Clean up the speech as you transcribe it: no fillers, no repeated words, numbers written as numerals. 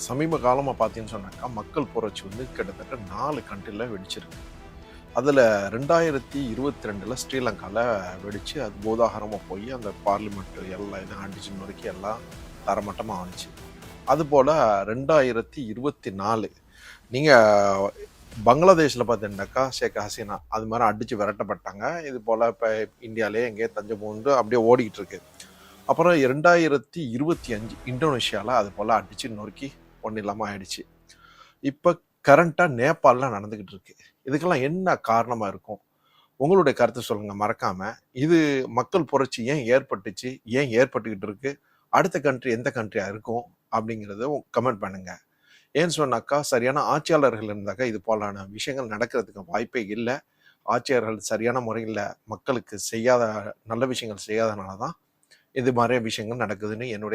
சமீப காலமா பார்த்தீங்கன்னு சொன்னாக்கா, மக்கள் புரட்சி வந்து கிட்டத்தட்ட 4 கண்ட்ரில வெடிச்சிருக்கு. அதுல 2022ல ஸ்ரீலங்கால வெடிச்சு, அது பூதாகரமா போயி, அந்த பார்லிமெண்ட் எல்லா இதையும் அடிச்சு நொறுக்கி எல்லாம் தரைமட்டமா ஆனுச்சு. அதுபோல 2024 நீங்க பங்களாதேஷ்ல பார்த்தீங்கன்னாக்கா, ஷேக் ஹசீனா அது மாரி அடிச்சு விரட்டப்பட்டாங்க. இது போல இப்ப இந்தியாலயே எங்கேயோ தஞ்சம் புகுந்து அப்படியே ஓடிக்கிட்டு இருக்கு. அப்புறம் 2025 இந்தோனேஷியால அது போல அடிச்சு நொறுக்கி ஒண்ணும் இல்லாம ஆயிடுச்சு. இப்ப கரண்ட்டா நேபாள்ல நடந்துகிட்டு இருக்கு. இதுக்கெல்லாம் என்ன காரணமா இருக்கும்? உங்களுடைய கருத்து சொல்லுங்க மறக்காம. இது மக்கள் புரட்சி ஏன் ஏற்பட்டுச்சு? ஏன் ஏற்பட்டுக்கிட்டு இருக்கு? அடுத்த கண்ட்ரி எந்த கண்ட்ரியா இருக்கும்? அப்படிங்கிறத கமெண்ட் பண்ணுங்க. ஏன்னு சொன்னாக்கா, சரியான ஆட்சியாளர்கள் இருந்தாக்கா, இது போலான விஷயங்கள் நடக்கிறதுக்கு வாய்ப்பே இல்ல. ஆட்சியாளர்கள் சரியான முறையில மக்களுக்கு செய்யாத நல்ல விஷயங்கள் செய்யாதனால தான் இது மாரி விஷயங்கள் நடக்குதுன்னு என்னுடைய